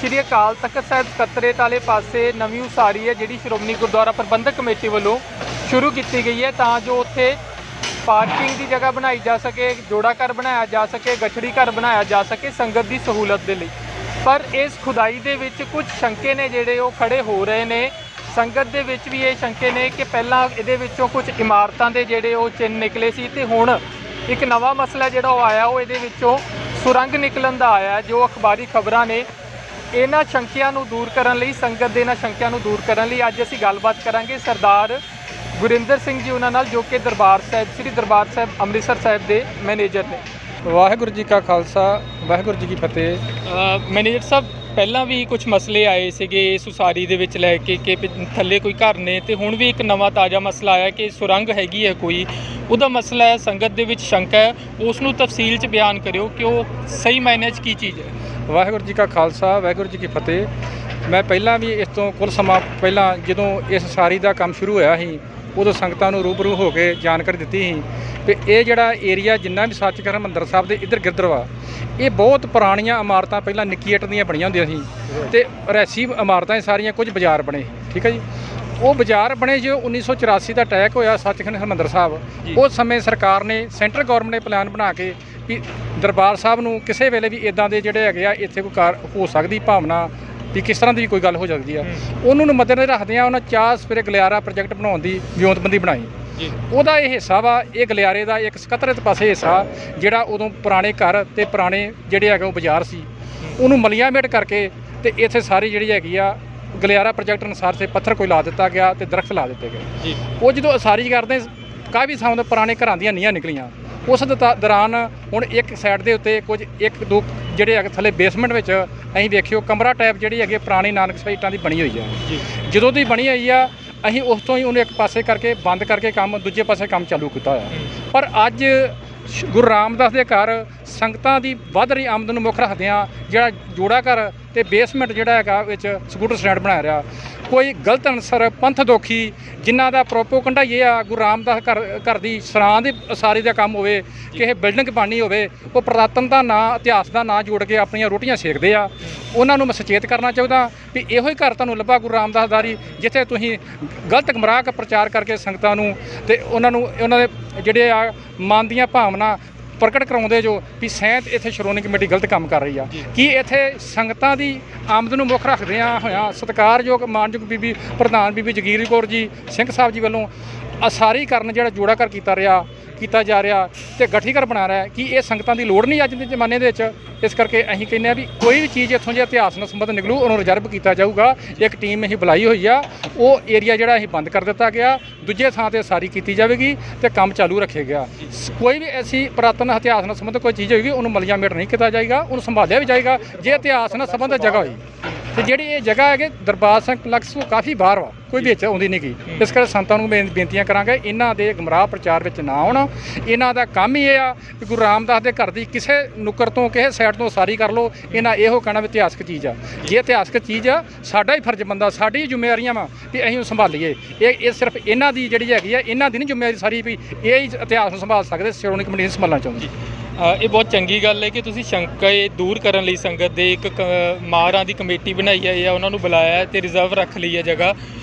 श्री अकाल तख्त साहिब सकत्रेत वाले पासे नवीं उसारी है जिहड़ी श्रोमणी गुरुद्वारा प्रबंधक कमेटी वालों शुरू की गई है तां जो उत्थे पार्किंग की जगह बनाई जा सके, जोड़ा घर बनाया जा सके, गठड़ी घर बनाया जा सके संगत की सहूलत के लिए। पर इस खुदाई दे विच कुछ शंके ने जिहड़े वो खड़े हो रहे ने। संगत दे विच भी ये शंके ने कि पहलां इहदे विचों कुछ इमारतां दे जिहड़े वो चिन्ह निकले सी ते हुण एक नवा मसला जिहड़ा वो आया वो इहदे विचों सुरंग निकलन दा आया। जो अखबारी खबरां ने इन्हां शंकियां नूं दूर करन लई, संगत दे इन्हां शंकियां नूं दूर करन लई अज असीं गलबात करांगे सरदार गुरिंदर सिंह जी उन्हां नाल, जो कि दरबार साहिब श्री दरबार साहिब अमृतसर साहिब के मैनेजर ने। वाहिगुरू जी का खालसा वाहिगुरू जी की फतेह। मैनेजर साहब ਪਹਿਲਾਂ ਵੀ ਕੁਝ ਮਸਲੇ ਆਏ ਸੀਗੇ ਇਸ ਉਸਾਰੀ ਦੇ ਵਿੱਚ ਲੈ ਕੇ ਕਿ ਥੱਲੇ ਕੋਈ ਘਰ ਨੇ ਤੇ ਹੁਣ ਵੀ ਇੱਕ ਨਵਾਂ ਤਾਜ਼ਾ ਮਸਲਾ ਆਇਆ ਕਿ ਸੁਰੰਗ ਹੈਗੀ ਹੈ ਕੋਈ, ਉਹਦਾ ਮਸਲਾ ਹੈ, ਸੰਗਤ ਦੇ ਵਿੱਚ ਸ਼ੰਕਾ ਹੈ, ਉਸ ਨੂੰ ਤਫਸੀਲ 'ਚ ਬਿਆਨ ਕਰਿਓ ਕਿ ਉਹ ਸਹੀ ਮਾਇਨੇ 'ਚ ਕੀ ਚੀਜ਼ ਹੈ। ਵਾਹਿਗੁਰੂ ਜੀ ਕਾ ਖਾਲਸਾ ਵਾਹਿਗੁਰੂ ਜੀ ਕੀ ਫਤਿਹ। ਮੈਂ ਪਹਿਲਾਂ ਵੀ ਇਸ ਤੋਂ ਕੁਝ ਸਮਾਂ ਪਹਿਲਾਂ ਜਦੋਂ ਇਸ ਉਸਾਰੀ ਦਾ ਕੰਮ ਸ਼ੁਰੂ ਹੋਇਆ ਸੀ ਉਦੋਂ ਸੰਗਤਾਂ ਨੂੰ ਰੂਬਰੂ ਹੋ ਕੇ ਜਾਣਕਾਰੀ ਦਿੱਤੀ ਸੀ ਕਿ ਇਹ ਜਿਹੜਾ ਏਰੀਆ ਜਿੰਨਾ ਵੀ ਸੱਚਖੰਡ ਹਰਿਮੰਦਰ ਸਾਹਿਬ ਦੇ ਇੱਧਰ ਗਿਰਦਰ ਵਾ ਇਹ ਬਹੁਤ ਪੁਰਾਣੀਆਂ ਇਮਾਰਤਾਂ ਪਹਿਲਾਂ ਨਿੱਕੀ ਇੱਟ ਦੀਆਂ ਬਣੀਆਂ ਹੁੰਦੀਆਂ ਸੀ ਤੇ ਰੈਸੀ ਇਮਾਰਤਾਂ ਸਾਰੀਆਂ, ਕੁਝ ਬਾਜ਼ਾਰ ਬਣੇ, ਠੀਕ ਹੈ ਜੀ। ਉਹ ਬਾਜ਼ਾਰ ਬਣੇ ਜੋ 1984 ਦਾ ਅਟੈਕ ਹੋਇਆ ਸੱਚਖੰਡ ਹਰਿਮੰਦਰ ਸਾਹਿਬ, ਉਸ ਸਮੇਂ ਸਰਕਾਰ ਨੇ ਸੈਂਟਰ ਗੌਰਮੈਂਟ ਨੇ ਪਲਾਨ ਬਣਾ ਕੇ ਵੀ ਦਰਬਾਰ ਸਾਹਿਬ ਨੂੰ ਕਿਸੇ ਵੇਲੇ ਵੀ ਇੱਦਾਂ ਦੇ ਜਿਹੜੇ ਹੈਗੇ ਆ ਇੱਥੇ ਕੋਈ ਕਾਰ ਹੋ ਸਕਦੀ ਭਾਵਨਾ ਵੀ ਕਿਸ ਤਰ੍ਹਾਂ ਦੀ ਕੋਈ ਗੱਲ ਹੋ ਸਕਦੀ ਆ, ਉਹਨੂੰ ਨੂੰ ਮੱਦੇਨਜ਼ਰ ਰੱਖਦਿਆਂ ਉਹਨਾਂ ਚਾਰ ਸਪਰੇ ਗਲਿਆਰਾ ਪ੍ਰੋਜੈਕਟ ਬਣਾਉਣ ਦੀ ਵਿਉਂਤਬੰਦੀ ਬਣਾਈ। ਉਹਦਾ ਇਹ ਹਿੱਸਾ ਵਾ, ਇਹ ਗਲਿਆਰੇ ਦਾ ਇੱਕ ਸਕੱਤਰਤ ਪਾਸੇ ਹਿੱਸਾ ਜਿਹੜਾ ਉਦੋਂ ਪੁਰਾਣੇ ਘਰ ਤੇ ਪੁਰਾਣੇ ਜਿਹੜੇ ਹੈਗੇ ਉਹ ਬਾਜ਼ਾਰ ਸੀ ਉਹਨੂੰ ਮਲੀਆਮੇਟ ਕਰਕੇ ਤੇ ਇੱਥੇ ਸਾਰੀ ਜਿਹੜੀ ਹੈਗੀ ਆ ਗਲਿਆਰਾ ਪ੍ਰੋਜੈਕਟ ਅਨੁਸਾਰ ਤੇ ਪੱਥਰ ਕੋਈ ਲਾ ਦਿੱਤਾ ਗਿਆ ਤੇ ਦਰਖਤ ਲਾ ਦਿੱਤੇ ਗਏ। ਉਹ ਜਦੋਂ ਉਸਾਰੀ ਕਰਦੇ ਕਾਫੀ ਥਾਂ ਤੋਂ ਪੁਰਾਣੇ ਘਰਾਂ ਦੀਆਂ ਨੀਹਾਂ ਨਿਕਲੀਆਂ। ਉਸ ਦੌਰਾਨ ਹੁਣ ਇੱਕ ਸਾਈਡ ਦੇ ਉੱਤੇ ਕੁਝ ਇੱਕ ਦੋ ਜਿਹੜੇ ਹੈਗੇ ਥੱਲੇ ਬੇਸਮੈਂਟ ਵਿੱਚ ਅਸੀਂ ਵੇਖਿਓ ਕਮਰਾ ਟਾਈਪ ਜਿਹੜੀ ਹੈਗੀ ਪੁਰਾਣੀ ਨਾਨਕ ਇੱਟਾਂ ਦੀ ਬਣੀ ਹੋਈ ਆ। ਜਦੋਂ ਦੀ ਬਣੀ ਹੋਈ ਆ ਅਸੀਂ ਉਸ ਤੋਂ ਹੀ ਉਹਨੂੰ ਇੱਕ ਪਾਸੇ ਕਰਕੇ ਬੰਦ ਕਰਕੇ ਕੰਮ ਦੂਜੇ ਪਾਸੇ ਕੰਮ ਚਾਲੂ ਕੀਤਾ ਹੋਇਆ। ਪਰ ਅੱਜ ਗੁਰੂ ਰਾਮਦਾਸ ਦੇ ਘਰ ਸੰਗਤਾਂ ਦੀ ਵੱਧ ਰਹੀ ਆਮਦਨ ਨੂੰ ਮੁੱਖ ਰੱਖਦਿਆਂ ਜਿਹੜਾ ਜੋੜਾ ਘਰ ਤੇ ਬੇਸਮੈਂਟ ਜਿਹੜਾ ਹੈਗਾ ਵਿੱਚ ਸਕੂਟਰ ਸਟੈਂਡ ਬਣਾਇਆ ਰਿਹਾ, ਕੋਈ ਗਲਤ ਅਨਸਰ ਪੰਥ ਦੋਖੀ ਜਿਨ੍ਹਾਂ ਦਾ ਪ੍ਰੋਪੋਗੰਡਾ ਇਹ ਆ ਗੁਰੂ ਰਾਮਦਾਸ ਘਰ ਦੀ ਸਰਾਂ ਦੀ ਉਸਾਰੀ ਦਾ ਕੰਮ ਹੋਵੇ, ਕਿਸੇ ਬਿਲਡਿੰਗ ਬਣਨੀ ਹੋਵੇ, ਉਹ ਪੁਰਾਤਨ ਦਾ ਨਾਂ ਇਤਿਹਾਸ ਦਾ ਨਾਂ ਜੋੜ ਕੇ ਆਪਣੀਆਂ ਰੋਟੀਆਂ ਸੇਕਦੇ ਆ। ਉਹਨਾਂ ਨੂੰ ਮੈਂ ਸੁਚੇਤ ਕਰਨਾ ਚਾਹੁੰਦਾ ਵੀ ਇਹੋ ਹੀ ਘਰ ਤੁਹਾਨੂੰ ਲੱਭਾ ਗੁਰੂ ਰਾਮਦਾਸ ਦਾਰੀ ਜਿੱਥੇ ਤੁਸੀਂ ਗਲਤ ਗੁੰਮਰਾਹ ਪ੍ਰਚਾਰ ਕਰਕੇ ਸੰਗਤਾਂ ਨੂੰ ਤੇ ਉਹਨਾਂ ਦੇ ਜਿਹੜੇ ਆ ਮਨ ਦੀਆਂ ਭਾਵਨਾ ਪ੍ਰਗਟ ਕਰਾਉਂਦੇ ਜੋ ਵੀ ਸੈਂਤ ਇੱਥੇ ਸ਼੍ਰੋਮਣੀ ਕਮੇਟੀ ਗਲਤ ਕੰਮ ਕਰ ਰਹੀ ਆ। ਕੀ ਇੱਥੇ ਸੰਗਤਾਂ ਦੀ ਆਮਦਨ ਨੂੰ ਮੁੱਖ ਰੱਖਦਿਆਂ ਹੋਇਆਂ ਸਤਿਕਾਰਯੋਗ ਮਾਨਯੋਗ ਬੀਬੀ ਪ੍ਰਧਾਨ ਬੀਬੀ ਜਗੀਰ ਕੌਰ ਜੀ ਸਿੰਘ ਸਾਹਿਬ ਜੀ ਵੱਲੋਂ ਉਸਾਰੀ ਕਰਨ ਜਿਹੜਾ ਜੋੜਾ ਘਰ ਕੀਤਾ ਜਾ ਰਿਹਾ ਤੇ ਗਠੀ ਘਰ ਬਣਾ ਰਿਹਾ, ਕੀ ਇਹ ਸੰਗਤਾਂ ਦੀ ਲੋੜ ਨਹੀਂ ਅੱਜ ਦੇ ਜ਼ਮਾਨੇ ਦੇ ਵਿੱਚ? ਇਸ ਕਰਕੇ ਅਸੀਂ ਕਹਿੰਦੇ ਆ ਵੀ ਕੋਈ ਵੀ ਚੀਜ਼ ਇੱਥੋਂ ਜੇ ਇਤਿਹਾਸ ਨਾਲ ਸੰਬੰਧ ਨਿਕਲੂ ਉਹਨੂੰ ਰਿਜ਼ਰਵ ਕੀਤਾ ਜਾਊਗਾ। ਇੱਕ ਟੀਮ ਅਸੀਂ ਬੁਲਾਈ ਹੋਈ ਆ, ਉਹ ਏਰੀਆ ਜਿਹੜਾ ਅਸੀਂ ਬੰਦ ਕਰ ਦਿੱਤਾ ਗਿਆ, ਦੂਜੇ ਥਾਂ ਤੇ ਉਸਾਰੀ ਕੀਤੀ ਜਾਵੇਗੀ ਤੇ ਕੰਮ ਚਾਲੂ ਰੱਖਿਆ ਗਿਆ। ਕੋਈ ਵੀ ਐਸੀ ਪੁਰਾਤਨ ਇਤਿਹਾਸ ਨਾਲ ਸੰਬੰਧ ਕੋਈ ਚੀਜ਼ ਹੋਏਗੀ ਉਹਨੂੰ ਮਲੀਆਮੇਟ ਨਹੀਂ ਕੀਤਾ ਜਾਏਗਾ, ਉਹਨੂੰ ਸੰਭਾਲਿਆ ਵੀ ਜਾਏਗਾ ਜੇ ਇਤਿਹਾਸ ਨਾਲ ਸੰਬੰਧਿਤ ਜਗ੍ਹਾ ਹੋਈ। ਤੇ ਜਿਹੜੀ ਇਹ ਜਗ੍ਹਾ ਹੈਗੀ ਦਰਬਾਰ ਸਿੰਘ ਕੰਪਲੈਕਸ ਤੋਂ ਕਾਫੀ ਬਾਹਰ ਵਾ, ਕੋਈ ਵਿੱਚ ਆਉਂਦੀ ਨਹੀਂ ਗਈ। ਇਸ ਕਰਕੇ ਸੰਤਾਂ ਨੂੰ ਬੇਨਤੀਆਂ ਕਰਾਂਗੇ ਇਹਨਾਂ ਦੇ ਗੁੰਮਰਾਹ ਪ੍ਰਚਾਰ ਵਿੱਚ ਨਾ ਆਉਣ। ਇਹਨਾਂ ਦਾ ਕੰਮ ਹੀ ਇਹ ਆ ਕਿ ਗੁਰੂ ਰਾਮਦਾਸ ਦੇ ਘਰ ਦੀ ਕਿਸੇ ਨੁੱਕਰ ਤੋਂ ਕਿਸੇ ਸਾਈਡ ਤੋਂ ਉਸਾਰੀ ਕਰ ਲਓ। ਇਹਨਾਂ ਇਹੋ ਕਹਿਣਾ ਵੀ ਇਤਿਹਾਸਕ ਚੀਜ਼ ਆ, ਜੇ ਇਤਿਹਾਸਕ ਚੀਜ਼ ਆ ਸਾਡਾ ਹੀ ਫਰਜ਼ ਬਣਦਾ, ਸਾਡੀ ਜ਼ਿੰਮੇਵਾਰੀਆਂ ਵਾ ਵੀ ਅਸੀਂ ਉਹ ਸੰਭਾਲੀਏ। ਇਹ ਸਿਰਫ ਇਹਨਾਂ ਦੀ ਜਿਹੜੀ ਹੈਗੀ ਆ ਇਹਨਾਂ ਦੀ ਨਹੀਂ ਜ਼ਿੰਮੇਵਾਰੀ ਸਾਰੀ ਵੀ ਇਹ ਹੀ ਇਤਿਹਾਸ ਨੂੰ ਸੰਭਾਲ ਸਕਦੇ, ਸ਼੍ਰੋਮਣੀ ਕਮੇਟੀ ਨੂੰ ਸੰਭਾਲਣਾ ਚਾਹੁੰਦੀ। ਇਹ ਬਹੁਤ ਚੰਗੀ ਗੱਲ ਹੈ ਕਿ ਤੁਸੀਂ ਸ਼ੰਕੇ ਦੂਰ ਕਰਨ ਲਈ ਸੰਗਤ ਦੇ ਇੱਕ ਮਾਹਰਾਂ ਦੀ ਕਮੇਟੀ ਬਣਾਈ ਹੈ ਜਾਂ ਉਹਨਾਂ ਨੂੰ ਬੁਲਾਇਆ ਤੇ ਰਿਜ਼ਰਵ ਰੱਖ ਲਈ ਹੈ ਜਗ੍ਹਾ।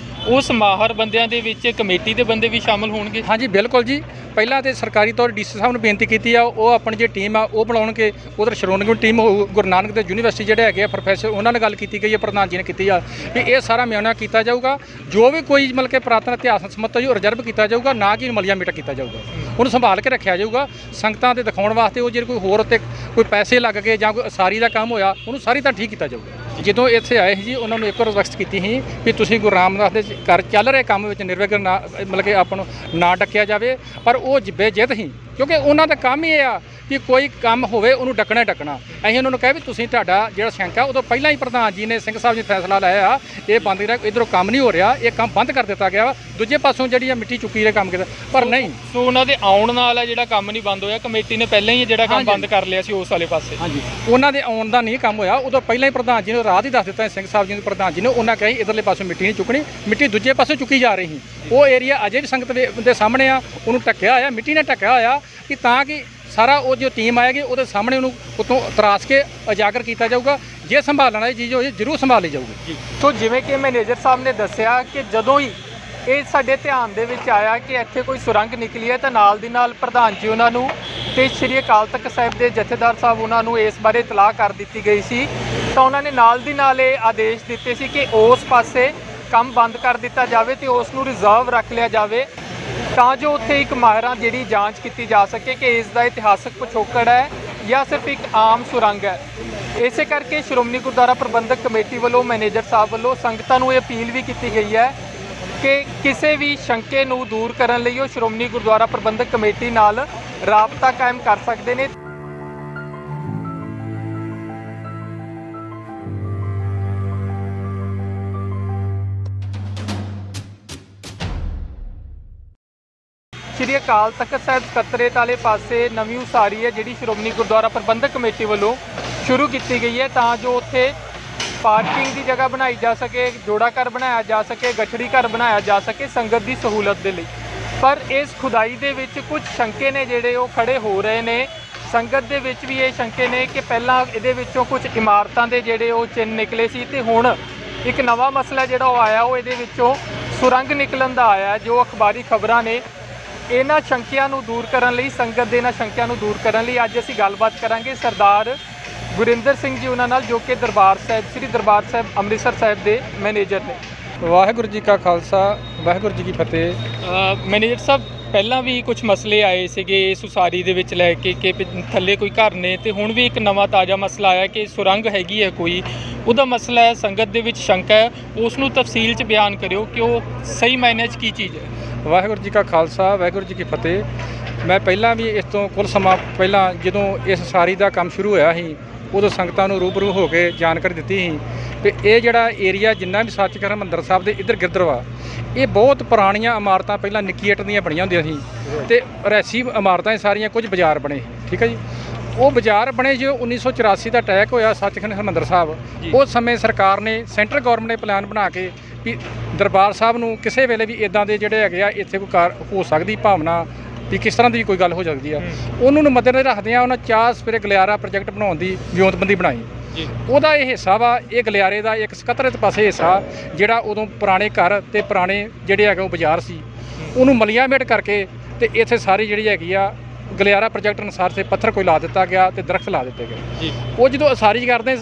ਉਸ ਮਾਹਰ ਬੰਦਿਆਂ ਦੇ ਵਿੱਚ ਕਮੇਟੀ ਦੇ ਬੰਦੇ ਵੀ ਸ਼ਾਮਲ ਹੋਣਗੇ? ਹਾਂਜੀ ਬਿਲਕੁਲ ਜੀ। ਪਹਿਲਾਂ ਤਾਂ ਸਰਕਾਰੀ ਤੌਰ ਡੀਸੀ ਸਾਹਿਬ ਨੂੰ ਬੇਨਤੀ ਕੀਤੀ ਆ, ਉਹ ਆਪਣੀ ਜਿਹੜੀ ਟੀਮ ਆ ਉਹ ਬਣਾਉਣਗੇ। ਉਧਰ ਸ਼੍ਰੋਮਣੀ ਕਮੇਟੀ ਟੀਮ ਹੋਊ, ਗੁਰੂ ਨਾਨਕ ਦੇਵ ਯੂਨੀਵਰਸਿਟੀ ਜਿਹੜੇ ਹੈਗੇ ਆ ਪ੍ਰੋਫੈਸਰ ਉਹਨਾਂ ਨਾਲ ਗੱਲ ਕੀਤੀ ਗਈ ਹੈ, ਪ੍ਰਧਾਨ ਜੀ ਨੇ ਕੀਤੀ ਆ ਵੀ ਇਹ ਸਾਰਾ ਮਿਆਨਾ ਕੀਤਾ ਜਾਊਗਾ। ਜੋ ਵੀ ਕੋਈ ਮਤਲਬ ਕਿ ਪੁਰਾਤਨ ਇਤਿਹਾਸ ਨਾਲ ਸੰਬੰਧਿਤ ਹੋਈ ਉਹ ਰਿਜ਼ਰਵ ਕੀਤਾ ਜਾਊਗਾ, ਨਾ ਕਿ ਮਲੀਆਮੇਟ ਕੀਤਾ ਜਾਊਗਾ। ਉਹਨੂੰ ਸੰਭਾਲ ਕੇ ਰੱਖਿਆ ਜਾਊਗਾ ਸੰਗਤਾਂ ਦੇ ਦਿਖਾਉਣ ਵਾਸਤੇ। ਉਹ ਜੇ ਕੋਈ ਹੋਰ ਉੱਤੇ ਕੋਈ ਪੈਸੇ ਲੱਗ ਗਏ ਜਾਂ ਕੋਈ ਉਸਾਰੀ ਦਾ ਕੰਮ ਹੋਇਆ ਉਹਨੂੰ ਸਾਰੀ ਤਾਂ ਠੀਕ ਕੀਤਾ ਜਾਊਗਾ। ਜਦੋਂ ਇੱਥੇ ਆਏ ਸੀ ਜੀ ਉਹਨਾਂ ਨੂੰ ਇੱਕ ਰਿਕੁਐਸਟ ਕੀਤੀ ਸੀ ਵੀ ਤੁਸੀਂ ਗੁਰੂ ਰਾਮਦਾਸ ਦੇ ਘਰ ਚੱਲ ਰਹੇ ਕੰਮ ਵਿੱਚ ਨਿਰਵਿਘਨ ਨਾ ਮਤਲਬ ਕਿ ਆਪਾਂ ਨੂੰ ਨਾ ਡੱਕਿਆ ਜਾਵੇ। ਪਰ ਉਹ ਬੇਜਿੱਤ ਸੀ ਕਿਉਂਕਿ ਉਹਨਾਂ ਦਾ ਕੰਮ ਹੀ ਇਹ ਆ ਕਿ ਕੋਈ ਕੰਮ ਹੋਵੇ ਉਹਨੂੰ ਡੱਕਣਾ ਹੀ ਡੱਕਣਾ। ਅਸੀਂ ਉਹਨਾਂ ਨੂੰ ਕਿਹਾ ਵੀ ਤੁਸੀਂ ਤੁਹਾਡਾ ਜਿਹੜਾ ਸ਼ੰਕਾ ਉਦੋਂ ਪਹਿਲਾਂ ਹੀ ਪ੍ਰਧਾਨ ਜੀ ਨੇ ਸਿੰਘ ਸਾਹਿਬ ਜੀ ਫੈਸਲਾ ਲਾਇਆ ਆ ਇਹ ਬੰਦ ਰਿਹਾ, ਇੱਧਰੋਂ ਕੰਮ ਨਹੀਂ ਹੋ ਰਿਹਾ, ਇਹ ਕੰਮ ਬੰਦ ਕਰ ਦਿੱਤਾ ਗਿਆ। ਦੂਜੇ ਪਾਸੋਂ ਜਿਹੜੀ ਆ ਮਿੱਟੀ ਚੁੱਕੀ ਦੇ ਕੰਮ ਕੀਤਾ ਪਰ ਨਹੀਂ। ਸੋ ਉਹਨਾਂ ਦੇ ਆਉਣ ਨਾਲ ਆ ਜਿਹੜਾ ਕੰਮ ਨਹੀਂ ਬੰਦ ਹੋਇਆ, ਕਮੇਟੀ ਨੇ ਪਹਿਲਾਂ ਹੀ ਜਿਹੜਾ ਕੰਮ ਬੰਦ ਕਰ ਲਿਆ ਸੀ ਉਸ ਵਾਲੇ ਪਾਸੇ। ਹਾਂਜੀ ਉਹਨਾਂ ਦੇ ਆਉਣ ਦਾ ਨਹੀਂ ਕੰਮ ਹੋਇਆ, ਉਦੋਂ ਪਹਿਲਾਂ ਹੀ ਪ੍ਰਧਾਨ ਜੀ ਨੇ ਰਾਤ ਹੀ ਦੱਸ ਦਿੱਤਾ ਸਿੰਘ ਸਾਹਿਬ ਜੀ ਨੂੰ ਪ੍ਰਧਾਨ ਜੀ ਨੇ। ਉਹਨਾਂ ਕਹੀ ਇੱਧਰਲੇ ਪਾਸੋਂ ਮਿੱਟੀ ਨਹੀਂ ਚੁੱਕਣੀ, ਮਿੱਟੀ ਦੂਜੇ ਪਾਸੋਂ ਚੁੱਕੀ ਜਾ ਰਹੀ ਸੀ। ਉਹ ਏਰੀਆ ਅਜੇ ਵੀ ਸੰਗਤ ਦੇ ਸਾਹਮਣੇ ਆ, ਉਹਨੂੰ ਢੱਕਿਆ ਹੋਇਆ, ਮਿੱਟੀ ਨੇ ਢੱਕਿਆ ਹੋਇਆ ਕਿ ਤਾਂ ਕਿ ਸਾਰਾ ਉਹ ਜੋ ਟੀਮ ਆਏਗੀ ਉਹਦੇ ਸਾਹਮਣੇ ਉਹਨੂੰ ਉੱਤੋਂ ਤਰਾਸ਼ ਕੇ ਉਜਾਗਰ ਕੀਤਾ ਜਾਊਗਾ। ਜੇ ਸੰਭਾਲਣ ਵਾਲੀ ਚੀਜ਼ ਹੋਈ ਜ਼ਰੂਰ ਸੰਭਾਲ ਲਈ ਜਾਊਗੀ। ਸੋ ਜਿਵੇਂ ਕਿ ਮੈਨੇਜਰ ਸਾਹਿਬ ਨੇ ਦੱਸਿਆ ਕਿ ਜਦੋਂ ਹੀ ਇਹ ਸਾਡੇ ਧਿਆਨ ਦੇ ਵਿੱਚ ਆਇਆ ਕਿ ਇੱਥੇ ਕੋਈ ਸੁਰੰਗ ਨਿਕਲੀ ਹੈ ਤਾਂ ਨਾਲ ਦੀ ਨਾਲ ਪ੍ਰਧਾਨ ਜੀ ਉਹਨਾਂ ਨੂੰ ਤੇ ਸ਼੍ਰੀ ਅਕਾਲ ਤਖਤ ਸਾਹਿਬ ਦੇ ਜਥੇਦਾਰ ਸਾਹਿਬ ਉਹਨਾਂ ਨੂੰ ਇਸ ਬਾਰੇ ਇਤਲਾਹ ਕਰ ਦਿੱਤੀ ਗਈ ਸੀ ਤਾਂ ਉਹਨਾਂ ਨੇ ਨਾਲ ਦੀ ਨਾਲ ਇਹ ਆਦੇਸ਼ ਦਿੱਤੇ ਸੀ ਕਿ ਉਸ ਪਾਸੇ ਕੰਮ ਬੰਦ ਕਰ ਦਿੱਤਾ ਜਾਵੇ ਤੇ ਉਸ ਨੂੰ ਰਿਜ਼ਰਵ ਰੱਖ ਲਿਆ ਜਾਵੇ ਤਾਂ ਜੋ ਉੱਥੇ ਇੱਕ ਮਾਹਿਰਾਂ ਜਿਹੜੀ ਜਾਂਚ ਕੀਤੀ ਜਾ ਸਕੇ ਕਿ ਇਸ ਦਾ ਇਤਿਹਾਸਕ ਪਿਛੋਕੜ ਹੈ ਜਾਂ ਸਿਰਫ ਇੱਕ ਆਮ ਸੁਰੰਗ ਹੈ। ਇਸੇ ਕਰਕੇ ਸ਼੍ਰੋਮਣੀ ਗੁਰਦੁਆਰਾ ਪ੍ਰਬੰਧਕ ਕਮੇਟੀ ਵੱਲੋਂ ਮੈਨੇਜਰ ਸਾਹਿਬ ਵੱਲੋਂ ਸੰਗਤਾਂ ਨੂੰ ਇਹ ਅਪੀਲ ਵੀ ਕੀਤੀ ਗਈ ਹੈ ਕਿ ਕਿਸੇ ਵੀ ਸ਼ੰਕੇ ਨੂੰ ਦੂਰ ਕਰਨ ਲਈ ਉਹ ਸ਼੍ਰੋਮਣੀ ਗੁਰਦੁਆਰਾ ਪ੍ਰਬੰਧਕ ਕਮੇਟੀ ਨਾਲ ਰਾਬਤਾ ਕਾਇਮ ਕਰ ਸਕਦੇ ਨੇ। ਸ਼੍ਰੀ ਅਕਾਲ ਤਖਤ ਸਾਹਿਬ ਸਕੱਤਰੇਤ ਵਾਲੇ ਪਾਸੇ ਨਵੀਂ ਉਸਾਰੀ ਹੈ ਜਿਹੜੀ ਸ਼੍ਰੋਮਣੀ ਗੁਰਦੁਆਰਾ ਪ੍ਰਬੰਧਕ ਕਮੇਟੀ ਵੱਲੋਂ ਸ਼ੁਰੂ ਕੀਤੀ ਗਈ ਹੈ ਤਾਂ ਜੋ ਉੱਥੇ ਪਾਰਕਿੰਗ ਦੀ ਜਗ੍ਹਾ ਬਣਾਈ ਜਾ ਸਕੇ, ਜੋੜਾ ਘਰ ਬਣਾਇਆ ਜਾ ਸਕੇ, ਗਠੜੀ ਘਰ ਬਣਾਇਆ ਜਾ ਸਕੇ ਸੰਗਤ ਦੀ ਸਹੂਲਤ ਦੇ ਲਈ। ਪਰ ਇਸ ਖੁਦਾਈ ਦੇ ਵਿੱਚ ਕੁਝ ਸ਼ੰਕੇ ਨੇ ਜਿਹੜੇ ਉਹ ਖੜੇ ਹੋ ਰਹੇ ਨੇ। ਸੰਗਤ ਦੇ ਵਿੱਚ ਵੀ ਇਹ ਸ਼ੰਕੇ ਨੇ ਕਿ ਪਹਿਲਾਂ ਇਹਦੇ ਵਿੱਚੋਂ ਕੁਝ ਇਮਾਰਤਾਂ ਦੇ ਜਿਹੜੇ ਉਹ ਚਿੰਨ੍ਹ ਨਿਕਲੇ ਸੀ ਤੇ ਹੁਣ ਇੱਕ ਨਵਾਂ ਮਸਲਾ ਜਿਹੜਾ ਉਹ ਆਇਆ ਉਹ ਇਹਦੇ ਵਿੱਚੋਂ ਸੁਰੰਗ ਨਿਕਲਣ ਦਾ ਆਇਆ। ਜੋ ਅਖਬਾਰੀ ਖਬਰਾਂ ਨੇ ਇਹਨਾਂ ਸ਼ੰਕਿਆਂ ਨੂੰ ਦੂਰ ਕਰਨ ਲਈ, ਸੰਗਤ ਦੇ ਇਹਨਾਂ ਸ਼ੰਕਿਆਂ ਨੂੰ ਦੂਰ ਕਰਨ ਲਈ ਅੱਜ ਅਸੀਂ ਗੱਲਬਾਤ ਕਰਾਂਗੇ ਸਰਦਾਰ ਗੁਰਿੰਦਰ ਸਿੰਘ ਜੀ ਉਹਨਾਂ ਨਾਲ ਜੋ ਕਿ ਦਰਬਾਰ ਸਾਹਿਬ ਸ੍ਰੀ ਦਰਬਾਰ ਸਾਹਿਬ ਅੰਮ੍ਰਿਤਸਰ ਸਾਹਿਬ ਦੇ ਮੈਨੇਜਰ ਨੇ। ਵਾਹਿਗੁਰੂ ਜੀ ਕਾ ਖਾਲਸਾ, ਵਾਹਿਗੁਰੂ ਜੀ ਕੀ ਫਤਿਹ। ਮੈਨੇਜਰ ਸਾਹਿਬ ਪਹਿਲਾਂ ਵੀ ਕੁਝ ਮਸਲੇ ਆਏ ਸੀਗੇ ਇਸ ਉਸਾਰੀ ਦੇ ਵਿੱਚ ਲੈ ਕੇ ਕਿ ਥੱਲੇ ਕੋਈ ਘਰ ਨੇ ਤੇ ਹੁਣ ਵੀ ਇੱਕ ਨਵਾਂ ਤਾਜ਼ਾ ਮਸਲਾ ਆਇਆ ਕਿ ਸੁਰੰਗ ਹੈਗੀ ਹੈ ਕੋਈ, ਉਹਦਾ ਮਸਲਾ ਹੈ, ਸੰਗਤ ਦੇ ਵਿੱਚ ਸ਼ੰਕਾ ਹੈ, ਉਸ ਨੂੰ ਤਫਸੀਲ 'ਚ ਬਿਆਨ ਕਰਿਓ ਕਿ ਉਹ ਸਹੀ ਮਾਇਨੇ 'ਚ ਕੀ ਚੀਜ਼ ਹੈ। ਵਾਹਿਗੁਰੂ ਜੀ ਕਾ ਖਾਲਸਾ, ਵਾਹਿਗੁਰੂ ਜੀ ਕੀ ਫਤਿਹ। ਮੈਂ ਪਹਿਲਾਂ ਵੀ ਇਸ ਤੋਂ ਕੁਝ ਸਮਾਂ ਪਹਿਲਾਂ ਜਦੋਂ ਇਸ ਉਸਾਰੀ ਦਾ ਕੰਮ ਸ਼ੁਰੂ ਹੋਇਆ ਸੀ ਉਦੋਂ ਸੰਗਤਾਂ ਨੂੰ ਰੂਬਰੂ ਹੋ ਕੇ ਜਾਣਕਾਰੀ ਦਿੱਤੀ ਸੀ ਕਿ ਇਹ ਜਿਹੜਾ ਏਰੀਆ ਜਿੰਨਾ ਵੀ ਸੱਚਖੰਡ ਹਰਿਮੰਦਰ ਸਾਹਿਬ ਦੇ ਇੱਧਰ ਗਿਰਦਰ ਵਾ ਇਹ ਬਹੁਤ ਪੁਰਾਣੀਆਂ ਇਮਾਰਤਾਂ ਪਹਿਲਾਂ ਨਿੱਕੀ ਇੱਟ ਦੀਆਂ ਬਣੀਆਂ ਹੁੰਦੀਆਂ ਸੀ ਤੇ ਰੈਸੀ ਇਮਾਰਤਾਂ ਸਾਰੀਆਂ, ਕੁਝ ਬਾਜ਼ਾਰ ਬਣੇ, ਠੀਕ ਹੈ ਜੀ। ਉਹ ਬਾਜ਼ਾਰ ਬਣੇ ਜੋ 1984 ਦਾ ਅਟੈਕ ਹੋਇਆ ਸੱਚਖੰਡ ਹਰਿਮੰਦਰ ਸਾਹਿਬ, ਉਸ ਸਮੇਂ ਸਰਕਾਰ ਨੇ, ਸੈਂਟਰ ਗੌਰਮੈਂਟ ਨੇ ਪਲਾਨ ਬਣਾ ਕੇ ਵੀ ਦਰਬਾਰ ਸਾਹਿਬ ਨੂੰ ਕਿਸੇ ਵੇਲੇ ਵੀ ਇਦਾਂ ਦੇ ਜਿਹੜੇ ਹੈਗੇ ਆ ਇੱਥੇ ਕੋਈ ਕਾਰ ਹੋ ਸਕਦੀ ਭਾਵਨਾ ਵੀ ਕਿਸ ਤਰ੍ਹਾਂ ਦੀ ਕੋਈ ਗੱਲ ਹੋ ਸਕਦੀ ਆ, ਉਹਨੂੰ ਨੂੰ ਮੱਦੇਨਜ਼ਰ ਰੱਖਦੇ ਆ ਉਹਨਾਂ ਚਾਹ ਸਵੇਰੇ ਗਲਿਆਰਾ ਪ੍ਰੋਜੈਕਟ ਬਣਾਉਣ ਦੀ ਵਿਉਂਤਬੰਦੀ ਬਣਾਈ। ਉਹਦਾ ਇਹ ਹਿੱਸਾ ਵਾ, ਇਹ ਗਲਿਆਰੇ ਦਾ ਇੱਕ ਸਕੱਤਰੇਤ ਪਾਸੇ ਹਿੱਸਾ ਜਿਹੜਾ ਉਦੋਂ ਪੁਰਾਣੇ ਘਰ ਤੇ ਪੁਰਾਣੇ ਜਿਹੜੇ ਹੈਗੇ ਉਹ ਬਾਜ਼ਾਰ ਸੀ ਉਹਨੂੰ ਮਲੀਆਮੇਟ ਕਰਕੇ ਤੇ ਇੱਥੇ ਸਾਰੀ ਜਿਹੜੀ ਹੈਗੀ ਆ ਗਲਿਆਰਾ ਪ੍ਰੋਜੈਕਟ ਅਨੁਸਾਰ ਤੇ ਪੱਥਰ ਕੋਈ ਲਾ ਦਿੱਤਾ ਗਿਆ ਤੇ ਦਰਖਤ ਲਾ ਦਿੱਤੇ ਗਏ। ਉਹ ਜਦੋਂ ਉਸਾਰੀ ਕਰਦੇ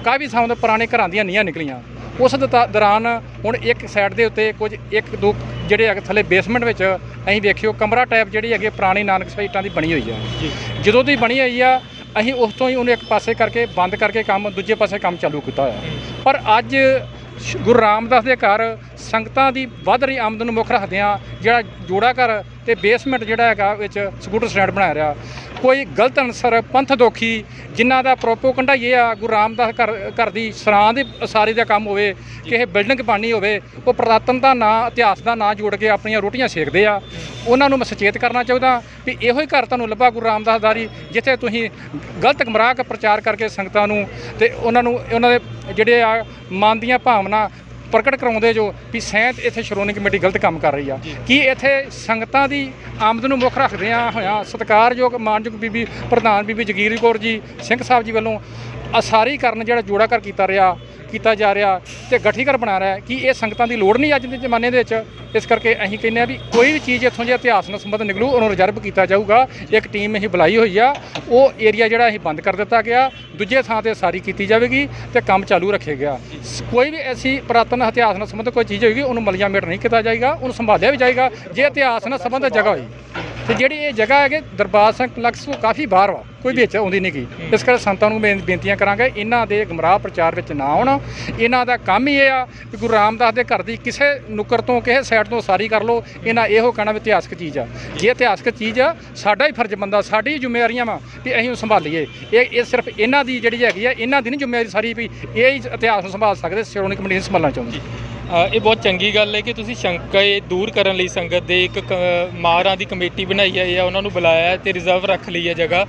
ਕਾਫੀ ਥਾਂ ਤੋਂ ਪੁਰਾਣੇ ਘਰਾਂ ਦੀਆਂ ਨੀਹਾਂ ਨਿਕਲੀਆਂ। ਉਸ ਦੌਰਾਨ ਹੁਣ ਇੱਕ ਸਾਈਡ ਦੇ ਉੱਤੇ ਕੁਝ ਇੱਕ ਦੋ ਜਿਹੜੇ ਹੈਗੇ ਥੱਲੇ ਬੇਸਮੈਂਟ ਵਿੱਚ ਅਸੀਂ ਵੇਖਿਓ ਕਮਰਾ ਟਾਈਪ ਜਿਹੜੀ ਹੈਗੀ ਪੁਰਾਣੀ ਨਾਨਕ ਸਾਈਟਾਂ ਦੀ ਬਣੀ ਹੋਈ ਆ। ਜਦੋਂ ਦੀ ਬਣੀ ਹੋਈ ਆ ਅਸੀਂ ਉਸ ਤੋਂ ਹੀ ਉਹਨੂੰ ਇੱਕ ਪਾਸੇ ਕਰਕੇ ਬੰਦ ਕਰਕੇ ਕੰਮ ਦੂਜੇ ਪਾਸੇ ਕੰਮ ਚਾਲੂ ਕੀਤਾ ਹੋਇਆ। ਪਰ ਅੱਜ ਗੁਰੂ ਰਾਮਦਾਸ ਦੇ ਘਰ ਸੰਗਤਾਂ ਦੀ ਵੱਧ ਰਹੀ ਆਮਦਨ ਨੂੰ ਮੁੱਖ ਰੱਖਦਿਆਂ ਜਿਹੜਾ ਜੋੜਾ ਘਰ ਤੇ ਬੇਸਮੈਂਟ ਜਿਹੜਾ ਹੈਗਾ ਵਿੱਚ ਸਕੂਟਰ ਸਟੈਂਡ ਬਣਾਇਆ ਰਿਹਾ, ਕੋਈ ਗਲਤ ਅਨਸਰ ਪੰਥ ਦੋਖੀ ਜਿਨ੍ਹਾਂ ਦਾ ਪ੍ਰੋਪੋਗੰਡਾ ਇਹ ਆ ਗੁਰੂ ਰਾਮਦਾਸ ਘਰ ਦੀ ਸਰਾਂ ਦੀ ਉਸਾਰੀ ਦਾ ਕੰਮ ਹੋਵੇ, ਕਿਸੇ ਬਿਲਡਿੰਗ ਬਣਨੀ ਹੋਵੇ, ਉਹ ਪੁਰਾਤਨ ਦਾ ਨਾਂ ਇਤਿਹਾਸ ਦਾ ਨਾਂ ਜੋੜ ਕੇ ਆਪਣੀਆਂ ਰੋਟੀਆਂ ਸੇਕਦੇ ਆ। ਉਹਨਾਂ ਨੂੰ ਮੈਂ ਸੁਚੇਤ ਕਰਨਾ ਚਾਹੁੰਦਾ ਵੀ ਇਹੋ ਹੀ ਘਰ ਤੁਹਾਨੂੰ ਲੱਭਾ ਗੁਰੂ ਰਾਮਦਾਸ ਦਾ ਜਿੱਥੇ ਤੁਸੀਂ ਗਲਤ ਗੁੰਮਰਾਹ ਪ੍ਰਚਾਰ ਕਰਕੇ ਸੰਗਤਾਂ ਨੂੰ ਤੇ ਉਹਨਾਂ ਨੂੰ ਉਹਨਾਂ ਦੇ ਜਿਹੜੇ ਆ ਮਨ ਦੀਆਂ ਭਾਵਨਾ ਪ੍ਰਗਟ ਕਰਾਉਂਦੇ ਜੋ ਵੀ ਸੈਂਤ ਇੱਥੇ ਸ਼੍ਰੋਮਣੀ ਕਮੇਟੀ ਗਲਤ ਕੰਮ ਕਰ ਰਹੀ ਆ। ਕੀ ਇੱਥੇ ਸੰਗਤਾਂ ਦੀ ਆਮਦਨ ਨੂੰ ਮੁੱਖ ਰੱਖਦਿਆਂ ਹੋਇਆਂ ਸਤਿਕਾਰਯੋਗ ਮਾਨਯੋਗ ਬੀਬੀ ਪ੍ਰਧਾਨ ਬੀਬੀ ਜਗੀਰ ਕੌਰ ਜੀ ਸਿੰਘ ਸਾਹਿਬ ਜੀ ਵੱਲੋਂ ਉਸਾਰੀ ਕਰਨ ਜਿਹੜਾ ਜੋੜਾ ਘਰ ਕੀਤਾ ਜਾ ਰਿਹਾ ਤੇ ਗਠੀ ਘਰ ਬਣਾ ਰਿਹਾ, ਕੀ ਇਹ ਸੰਗਤਾਂ ਦੀ ਲੋੜ ਨਹੀਂ ਅੱਜ ਦੇ ਜ਼ਮਾਨੇ ਦੇ ਵਿੱਚ? ਇਸ ਕਰਕੇ ਅਸੀਂ ਕਹਿੰਦੇ ਆ ਵੀ ਕੋਈ ਵੀ ਚੀਜ਼ ਇੱਥੋਂ ਜੇ ਇਤਿਹਾਸ ਨਾਲ ਸੰਬੰਧ ਨਿਕਲੂ ਉਹਨੂੰ ਰਿਜ਼ਰਵ ਕੀਤਾ ਜਾਊਗਾ। ਇੱਕ ਟੀਮ ਅਸੀਂ ਬੁਲਾਈ ਹੋਈ ਆ, ਉਹ ਏਰੀਆ ਜਿਹੜਾ ਅਸੀਂ ਬੰਦ ਕਰ ਦਿੱਤਾ ਗਿਆ, ਦੂਜੇ ਥਾਂ ਤੇ ਉਸਾਰੀ ਕੀਤੀ ਜਾਵੇਗੀ ਤੇ ਕੰਮ ਚਾਲੂ ਰੱਖਿਆ ਗਿਆ। ਕੋਈ ਵੀ ਐਸੀ ਪੁਰਾਤਨ ਇਤਿਹਾਸ ਨਾਲ ਸੰਬੰਧ ਕੋਈ ਚੀਜ਼ ਹੋਏਗੀ ਉਹਨੂੰ ਮਲੀਆਮੇਟ ਨਹੀਂ ਕੀਤਾ ਜਾਏਗਾ, ਉਹਨੂੰ ਸੰਭਾਲਿਆ ਵੀ ਜਾਏਗਾ ਜੇ ਇਤਿਹਾਸ ਨਾਲ ਸੰਬੰਧਿਤ ਜਗ੍ਹਾ ਹੋਈ। ਤੇ ਜਿਹੜੀ ਇਹ ਜਗ੍ਹਾ ਹੈਗੀ ਦਰਬਾਰ ਸਾਹਿਬ ਕੰਪਲੈਕਸ ਤੋਂ ਕਾਫੀ ਬਾਹਰ ਵਾ, ਕੋਈ ਵਿੱਚ ਆਉਂਦੀ ਨਹੀਂ ਗਈ। ਇਸ ਕਰਕੇ ਸੰਤਾਂ ਨੂੰ ਬੇਨਤੀਆਂ ਕਰਾਂਗੇ ਇਹਨਾਂ ਦੇ ਗੁੰਮਰਾਹ ਪ੍ਰਚਾਰ ਵਿੱਚ ਨਾ ਆਉਣ। ਇਹਨਾਂ ਦਾ ਕੰਮ ਹੀ ਇਹ ਆ ਕਿ ਗੁਰੂ ਰਾਮਦਾਸ ਦੇ ਘਰ ਦੀ ਕਿਸੇ ਨੁੱਕਰ ਤੋਂ ਕਿਸੇ ਸਾਈਡ ਤੋਂ ਉਸਾਰੀ ਕਰ ਲਓ। ਇਹਨਾਂ ਇਹੋ ਕਹਿਣਾ ਵੀ ਇਤਿਹਾਸਕ ਚੀਜ਼ ਆ, ਜੇ ਇਤਿਹਾਸਕ ਚੀਜ਼ ਆ ਸਾਡਾ ਹੀ ਫਰਜ਼ ਬੰਦਾ, ਸਾਡੀ ਜ਼ਿੰਮੇਵਾਰੀਆਂ ਵਾ ਵੀ ਅਸੀਂ ਉਹ ਸੰਭਾਲੀਏ। ਇਹ ਸਿਰਫ ਇਹਨਾਂ ਦੀ ਜਿਹੜੀ ਹੈਗੀ ਆ ਇਹਨਾਂ ਦੀ ਨਹੀਂ ਜ਼ਿੰਮੇਵਾਰੀ ਸਾਰੀ ਵੀ ਇਹ ਹੀ ਇਤਿਹਾਸ ਨੂੰ ਸੰਭਾਲ ਸਕਦੇ, ਸ਼੍ਰੋਮਣੀ ਕਮੇਟੀ ਨੂੰ ਸੰਭਾਲਣਾ ਚਾਹੁੰਦੀ। ਇਹ ਬਹੁਤ ਚੰਗੀ ਗੱਲ ਹੈ ਕਿ ਤੁਸੀਂ ਸ਼ੰਕੇ ਦੂਰ ਕਰਨ ਲਈ ਸੰਗਤ ਦੇ ਇੱਕ ਮਾਹਰਾਂ ਦੀ ਕਮੇਟੀ ਬਣਾਈ ਹੈ ਜਾਂ ਉਹਨਾਂ ਨੂੰ ਬੁਲਾਇਆ ਤੇ ਰਿਜ਼ਰਵ ਰੱਖ ਲਈ ਹੈ ਜਗ੍ਹਾ।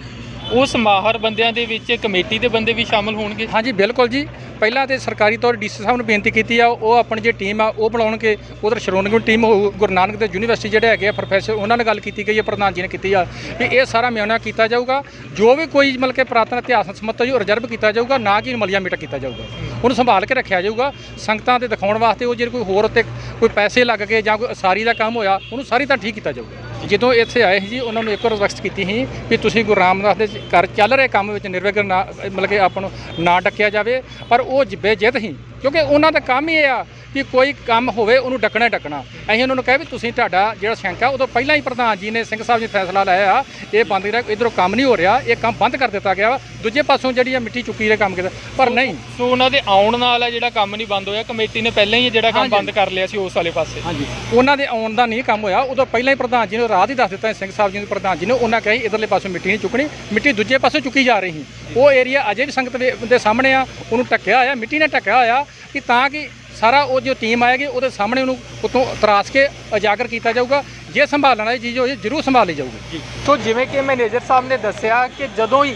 ਉਸ ਮਾਹਰ ਬੰਦਿਆਂ ਦੇ ਵਿੱਚ ਕਮੇਟੀ ਦੇ ਬੰਦੇ ਵੀ ਸ਼ਾਮਲ ਹੋਣਗੇ? ਹਾਂਜੀ ਬਿਲਕੁਲ ਜੀ। ਪਹਿਲਾਂ ਤੇ ਸਰਕਾਰੀ ਤੌਰ ਡੀਸੀ ਸਾਹਿਬ ਨੂੰ ਬੇਨਤੀ ਕੀਤੀ ਆ, ਉਹ ਆਪਣੀ ਜਿਹੜੀ ਟੀਮ ਆ ਉਹ ਬਣਾਉਣਗੇ। ਉਧਰ ਸ਼੍ਰੋਮਣੀ ਟੀਮ ਹੋਊ, ਗੁਰੂ ਨਾਨਕ ਦੇਵ ਯੂਨੀਵਰਸਿਟੀ ਜਿਹੜੇ ਹੈਗੇ ਆ ਪ੍ਰੋਫੈਸਰ, ਉਹਨਾਂ ਨਾਲ ਗੱਲ ਕੀਤੀ ਗਈ ਹੈ, ਪ੍ਰਧਾਨ ਜੀ ਨੇ ਕੀਤੀ ਆ ਵੀ ਇਹ ਸਾਰਾ ਮਿਆਨਾ ਕੀਤਾ ਜਾਊਗਾ। ਜੋ ਵੀ ਕੋਈ ਮਤਲਬ ਕਿ ਪੁਰਾਤਨ ਇਤਿਹਾਸ ਨਾਲ ਸੰਬੰਧਿਤ ਜੋ ਰਿਜ਼ਰਵ ਕੀਤਾ ਜਾਊਗਾ, ਨਾ ਕਿ ਮਲੀਆ ਮੀਟਾ ਕੀਤਾ ਜਾਊਗਾ, ਉਹਨੂੰ ਸੰਭਾਲ ਕੇ ਰੱਖਿਆ ਜਾਊਗਾ ਸੰਗਤਾਂ ਦੇ ਦਿਖਾਉਣ ਵਾਸਤੇ। ਉਹ ਜੇ ਕੋਈ ਹੋਰ ਉੱਤੇ ਕੋਈ ਪੈਸੇ ਲੱਗ ਗਏ ਜਾਂ ਕੋਈ ਉਸਾਰੀ ਦਾ ਕੰਮ ਹੋਇਆ, ਉਹਨੂੰ ਸਾਰੀ ਤਾਂ ਠੀਕ ਕੀਤਾ ਜਾਊਗਾ। ਜਦੋਂ ਇੱਥੇ ਆਏ ਸੀ ਜੀ, ਉਹਨਾਂ ਨੂੰ ਇੱਕ ਰਿਕੁਐਸਟ ਕੀਤੀ ਸੀ ਵੀ ਤੁਸੀਂ ਗੁਰੂ ਰਾਮਦਾਸ ਦੇ ਘਰ ਚੱਲ ਰਹੇ ਕੰਮ ਵਿੱਚ ਨਿਰਵਿਘਨ ਨਾ ਮਤਲਬ ਕਿ ਆਪਾਂ ਨੂੰ ਨਾ ਡੱਕਿਆ ਜਾਵੇ, ਪਰ ਉਹ ਬੇਜਿੱਤ ਸੀ ਕਿਉਂਕਿ ਉਹਨਾਂ ਦਾ ਕੰਮ ਹੀ ਇਹ ਆ ਕਿ ਕੋਈ ਕੰਮ ਹੋਵੇ ਉਹਨੂੰ ਡੱਕਣਾ ਹੀ ਡੱਕਣਾ। ਅਸੀਂ ਉਹਨਾਂ ਨੂੰ ਕਿਹਾ ਵੀ ਤੁਸੀਂ ਤੁਹਾਡਾ ਜਿਹੜਾ ਸ਼ੰਕਾ ਉਦੋਂ ਪਹਿਲਾਂ ਹੀ ਪ੍ਰਧਾਨ ਜੀ ਨੇ ਸਿੰਘ ਸਾਹਿਬ ਜੀ ਫੈਸਲਾ ਲਾਇਆ ਆ, ਇਹ ਬੰਦ ਰਿਹਾ, ਇੱਧਰੋਂ ਕੰਮ ਨਹੀਂ ਹੋ ਰਿਹਾ, ਇਹ ਕੰਮ ਬੰਦ ਕਰ ਦਿੱਤਾ ਗਿਆ ਵਾ। ਦੂਜੇ ਪਾਸੋਂ ਜਿਹੜੀ ਆ ਮਿੱਟੀ ਚੁੱਕੀ ਦੇ ਕੰਮ ਕੀਤਾ, ਪਰ ਨਹੀਂ। ਸੋ ਉਹਨਾਂ ਦੇ ਆਉਣ ਨਾਲ ਹੈ ਜਿਹੜਾ ਕੰਮ ਨਹੀਂ ਬੰਦ ਹੋਇਆ, ਕਮੇਟੀ ਨੇ ਪਹਿਲਾਂ ਹੀ ਜਿਹੜਾ ਕੰਮ ਬੰਦ ਕਰ ਲਿਆ ਸੀ ਉਸ ਵਾਲੇ ਪਾਸੇ। ਹਾਂਜੀ, ਉਹਨਾਂ ਦੇ ਆਉਣ ਦਾ ਨਹੀਂ ਕੰਮ ਹੋਇਆ, ਉਦੋਂ ਪਹਿਲਾਂ ਹੀ ਪ੍ਰਧਾਨ ਜੀ ਨੇ ਰਾਤ ਹੀ ਦੱਸ ਦਿੱਤਾ ਸਿੰਘ ਸਾਹਿਬ ਜੀ ਨੂੰ, ਪ੍ਰਧਾਨ ਜੀ ਨੇ ਉਹਨਾਂ ਕਹੀ ਇੱਧਰਲੇ ਪਾਸੋਂ ਮਿੱਟੀ ਨਹੀਂ ਚੁੱਕਣੀ, ਮਿੱਟੀ ਦੂਜੇ ਪਾਸੋਂ ਚੁੱਕੀ ਜਾ ਰਹੀ ਸੀ। ਉਹ ਏਰੀਆ ਅਜੇ ਵੀ ਸੰਗਤ ਦੇ ਸਾਹਮਣੇ ਆ, ਉਹਨੂੰ ਢੱਕਿਆ ਹੋਇਆ, ਮਿੱਟੀ ਨੇ ਢੱਕਿਆ ਹੋਇਆ ਕਿ ਤਾਂ ਕਿ ਸਾਰਾ ਉਹ ਜੋ ਟੀਮ ਆਏਗੀ ਉਹਦੇ ਸਾਹਮਣੇ ਉਹਨੂੰ ਉੱਤੋਂ ਤਰਾਸ਼ ਕੇ ਉਜਾਗਰ ਕੀਤਾ ਜਾਊਗਾ। ਜੇ ਸੰਭਾਲਣ ਵਾਲੀ ਚੀਜ਼ ਹੋਏ ਜ਼ਰੂਰ ਸੰਭਾਲੀ ਜਾਊਗੀ। ਸੋ ਜਿਵੇਂ ਕਿ ਮੈਨੇਜਰ ਸਾਹਿਬ ਨੇ ਦੱਸਿਆ ਕਿ ਜਦੋਂ ਹੀ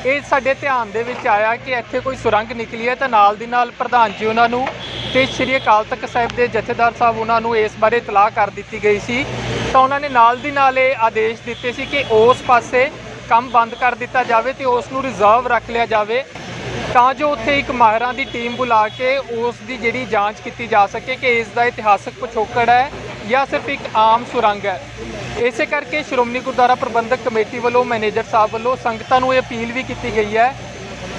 ਇਹ ਸਾਡੇ ਧਿਆਨ ਦੇ ਵਿੱਚ ਆਇਆ ਕਿ ਇੱਥੇ ਕੋਈ ਸੁਰੰਗ ਨਿਕਲੀ ਹੈ, ਤਾਂ ਨਾਲ ਦੀ ਨਾਲ ਪ੍ਰਧਾਨ ਜੀ ਉਹਨਾਂ ਨੂੰ ਤੇ ਸ਼੍ਰੀ ਅਕਾਲ ਤਖਤ ਸਾਹਿਬ ਦੇ ਜਥੇਦਾਰ ਸਾਹਿਬ ਉਹਨਾਂ ਨੂੰ ਇਸ ਬਾਰੇ ਇਤਲਾਹ ਕਰ ਦਿੱਤੀ ਗਈ ਸੀ। ਤਾਂ ਉਹਨਾਂ ਨੇ ਨਾਲ ਦੀ ਨਾਲ ਇਹ ਆਦੇਸ਼ ਦਿੱਤੇ ਸੀ ਕਿ ਉਸ ਪਾਸੇ ਕੰਮ ਬੰਦ ਕਰ ਦਿੱਤਾ ਜਾਵੇ ਤੇ ਉਸ ਨੂੰ ਰਿਜ਼ਰਵ ਰੱਖ ਲਿਆ ਜਾਵੇ, ਤਾਂ ਜੋ ਉੱਥੇ ਇੱਕ ਮਾਹਿਰਾਂ ਦੀ ਟੀਮ ਬੁਲਾ ਕੇ ਉਸ ਦੀ ਜਿਹੜੀ ਜਾਂਚ ਕੀਤੀ ਜਾ ਸਕੇ ਕਿ ਇਸ ਦਾ ਇਤਿਹਾਸਕ ਪਿਛੋਕੜ ਹੈ ਜਾਂ ਸਿਰਫ ਇੱਕ ਆਮ ਸੁਰੰਗ ਹੈ। ਇਸੇ ਕਰਕੇ ਸ਼੍ਰੋਮਣੀ ਗੁਰਦੁਆਰਾ ਪ੍ਰਬੰਧਕ ਕਮੇਟੀ ਵੱਲੋਂ ਮੈਨੇਜਰ ਸਾਹਿਬ ਵੱਲੋਂ ਸੰਗਤਾਂ ਨੂੰ ਇਹ ਅਪੀਲ ਵੀ ਕੀਤੀ ਗਈ ਹੈ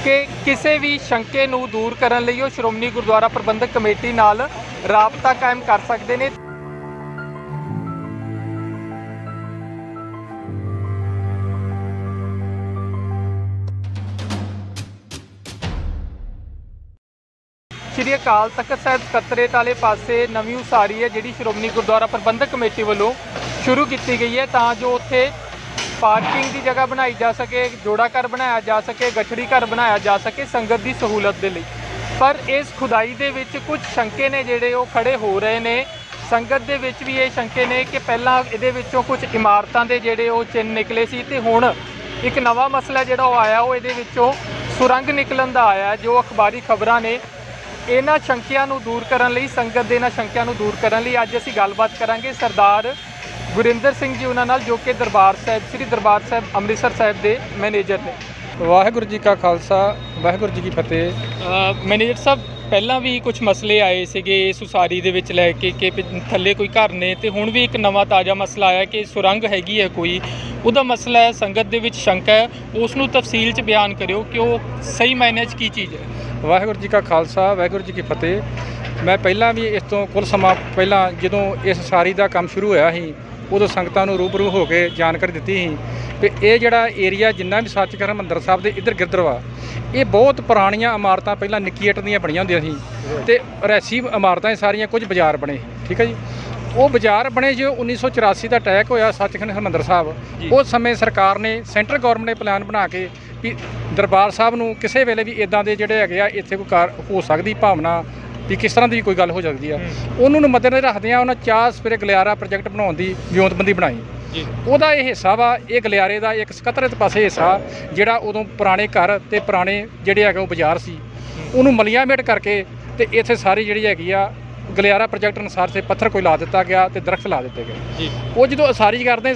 ਕਿ ਕਿਸੇ ਵੀ ਸ਼ੰਕੇ ਨੂੰ ਦੂਰ ਕਰਨ ਲਈ ਉਹ ਸ਼੍ਰੋਮਣੀ ਗੁਰਦੁਆਰਾ ਪ੍ਰਬੰਧਕ ਕਮੇਟੀ ਨਾਲ ਰਾਬਤਾ ਕਾਇਮ ਕਰ ਸਕਦੇ ਨੇ। ਸ਼੍ਰੀ ਅਕਾਲ ਤਖਤ ਸਾਹਿਬ ਸਕੱਤਰੇਤ ਵਾਲੇ ਪਾਸੇ ਨਵੀਂ ਉਸਾਰੀ ਹੈ ਜਿਹੜੀ ਸ਼੍ਰੋਮਣੀ ਗੁਰਦੁਆਰਾ ਪ੍ਰਬੰਧਕ ਕਮੇਟੀ ਵੱਲੋਂ ਸ਼ੁਰੂ ਕੀਤੀ ਗਈ ਹੈ, ਤਾਂ ਜੋ ਉੱਥੇ ਪਾਰਕਿੰਗ ਦੀ ਜਗ੍ਹਾ ਬਣਾਈ ਜਾ ਸਕੇ, ਜੋੜਾ ਘਰ ਬਣਾਇਆ ਜਾ ਸਕੇ, ਗਠੜੀ ਘਰ ਬਣਾਇਆ ਜਾ ਸਕੇ ਸੰਗਤ ਦੀ ਸਹੂਲਤ ਦੇ ਲਈ। ਪਰ ਇਸ ਖੁਦਾਈ ਦੇ ਵਿੱਚ ਕੁਝ ਸ਼ੰਕੇ ਨੇ ਜਿਹੜੇ ਉਹ ਖੜੇ ਹੋ ਰਹੇ ਨੇ। ਸੰਗਤ ਦੇ ਵਿੱਚ ਵੀ ਇਹ ਸ਼ੰਕੇ ਨੇ ਕਿ ਪਹਿਲਾਂ ਇਹਦੇ ਵਿੱਚੋਂ ਕੁਝ ਇਮਾਰਤਾਂ ਦੇ ਜਿਹੜੇ ਉਹ ਚਿੰਨ੍ਹ ਨਿਕਲੇ ਸੀ ਤੇ ਹੁਣ ਇੱਕ ਨਵਾਂ ਮਸਲਾ ਜਿਹੜਾ ਉਹ ਆਇਆ, ਉਹ ਇਹਦੇ ਵਿੱਚੋਂ ਸੁਰੰਗ ਨਿਕਲਣ ਦਾ ਆਇਆ। ਜੋ ਅਖਬਾਰੀ ਖਬਰਾਂ ਨੇ, ਇਹਨਾਂ ਸ਼ੰਕਿਆਂ ਨੂੰ ਦੂਰ ਕਰਨ ਲਈ, ਸੰਗਤ ਦੇ ਇਹਨਾਂ ਸ਼ੰਕਿਆਂ ਨੂੰ ਦੂਰ ਕਰਨ ਲਈ ਅੱਜ ਅਸੀਂ ਗੱਲਬਾਤ ਕਰਾਂਗੇ ਸਰਦਾਰ ਗੁਰਿੰਦਰ ਸਿੰਘ ਜੀ ਉਹਨਾਂ ਨਾਲ, ਜੋ ਕਿ ਦਰਬਾਰ ਸਾਹਿਬ ਸ੍ਰੀ ਦਰਬਾਰ ਸਾਹਿਬ ਅੰਮ੍ਰਿਤਸਰ ਸਾਹਿਬ ਦੇ ਮੈਨੇਜਰ ਨੇ। ਵਾਹਿਗੁਰੂ ਜੀ ਕਾ ਖਾਲਸਾ, ਵਾਹਿਗੁਰੂ ਜੀ ਕੀ ਫਤਿਹ। ਮੈਨੇਜਰ ਸਾਹਿਬ, ਪਹਿਲਾਂ ਵੀ ਕੁਝ ਮਸਲੇ ਆਏ ਸੀਗੇ ਇਸ ਉਸਾਰੀ ਦੇ ਵਿੱਚ ਲੈ ਕੇ ਕਿ ਥੱਲੇ ਕੋਈ ਘਰ ਨੇ, ਤੇ ਹੁਣ ਵੀ ਇੱਕ ਨਵਾਂ ਤਾਜ਼ਾ ਮਸਲਾ ਆਇਆ ਕਿ ਸੁਰੰਗ ਹੈਗੀ ਹੈ ਕੋਈ, ਉਹਦਾ ਮਸਲਾ ਹੈ, ਸੰਗਤ ਦੇ ਵਿੱਚ ਸ਼ੰਕਾ ਹੈ, ਉਸ ਨੂੰ ਤਫਸੀਲ 'ਚ ਬਿਆਨ ਕਰਿਓ ਕਿ ਉਹ ਸਹੀ ਮਾਇਨੇ 'ਚ ਕੀ ਚੀਜ਼ ਹੈ। ਵਾਹਿਗੁਰੂ ਜੀ ਕਾ ਖਾਲਸਾ, ਵਾਹਿਗੁਰੂ ਜੀ ਕੀ ਫਤਿਹ। ਮੈਂ ਪਹਿਲਾਂ ਵੀ ਇਸ ਤੋਂ ਕੁਝ ਸਮਾਂ ਪਹਿਲਾਂ ਜਦੋਂ ਇਸ ਉਸਾਰੀ ਦਾ ਕੰਮ ਸ਼ੁਰੂ ਹੋਇਆ ਸੀ, ਉਦੋਂ ਸੰਗਤਾਂ ਨੂੰ ਰੂਬਰੂ ਹੋ ਕੇ ਜਾਣਕਾਰੀ ਦਿੱਤੀ ਸੀ ਕਿ ਇਹ ਜਿਹੜਾ ਏਰੀਆ ਜਿੰਨਾ ਵੀ ਸੱਚਖੰਡ ਹਰਿਮੰਦਰ ਸਾਹਿਬ ਦੇ ਇੱਧਰ ਗਿਰਦਰ ਵਾ, ਇਹ ਬਹੁਤ ਪੁਰਾਣੀਆਂ ਇਮਾਰਤਾਂ ਪਹਿਲਾਂ ਨਿੱਕੀ ਇੱਟ ਦੀਆਂ ਬਣੀਆਂ ਹੁੰਦੀਆਂ ਸੀ ਤੇ ਰੈਸੀ ਇਮਾਰਤਾਂ ਸਾਰੀਆਂ, ਕੁਝ ਬਾਜ਼ਾਰ ਬਣੇ, ਠੀਕ ਹੈ ਜੀ। ਉਹ ਬਾਜ਼ਾਰ ਬਣੇ ਜੋ 1984 ਦਾ ਅਟੈਕ ਹੋਇਆ ਸੱਚਖੰਡ ਹਰਿਮੰਦਰ ਸਾਹਿਬ, ਉਸ ਸਮੇਂ ਸਰਕਾਰ ਨੇ, ਸੈਂਟਰ ਗੌਰਮੈਂਟ ਨੇ ਪਲਾਨ ਬਣਾ ਕੇ ਵੀ ਦਰਬਾਰ ਸਾਹਿਬ ਨੂੰ ਕਿਸੇ ਵੇਲੇ ਵੀ ਇਦਾਂ ਦੇ ਜਿਹੜੇ ਹੈਗੇ ਆ ਇੱਥੇ ਕੋਈ ਕਾਰ ਹੋ ਸਕਦੀ ਭਾਵਨਾ ਵੀ ਕਿਸ ਤਰ੍ਹਾਂ ਦੀ ਕੋਈ ਗੱਲ ਹੋ ਸਕਦੀ ਆ, ਉਹਨੂੰ ਨੂੰ ਮੱਦੇਨਜ਼ਰ ਰੱਖਦਿਆਂ ਉਹਨਾਂ ਚਾਹ ਸਵੇਰੇ ਗਲਿਆਰਾ ਪ੍ਰੋਜੈਕਟ ਬਣਾਉਣ ਦੀ ਵਿਉਂਤਬੰਦੀ ਬਣਾਈ। ਉਹਦਾ ਇਹ ਹਿੱਸਾ ਵਾ, ਇਹ ਗਲਿਆਰੇ ਦਾ ਇੱਕ ਸਕੱਤਰੇਤ ਪਾਸੇ ਹਿੱਸਾ ਜਿਹੜਾ ਉਦੋਂ ਪੁਰਾਣੇ ਘਰ ਤੇ ਪੁਰਾਣੇ ਜਿਹੜੇ ਹੈਗੇ ਉਹ ਬਾਜ਼ਾਰ ਸੀ, ਉਹਨੂੰ ਮਲੀਆਂ ਮੇਟ ਕਰਕੇ ਤੇ ਇੱਥੇ ਸਾਰੀ ਜਿਹੜੀ ਹੈਗੀ ਆ ਗਲਿਆਰਾ ਪ੍ਰੋਜੈਕਟ ਅਨੁਸਾਰ ਤੇ ਪੱਥਰ ਕੋਈ ਲਾ ਦਿੱਤਾ ਗਿਆ ਤੇ ਦਰਖਤ ਲਾ ਦਿੱਤੇ ਗਏ। ਉਹ ਜਦੋਂ ਉਸਾਰੀ ਕਰਦੇ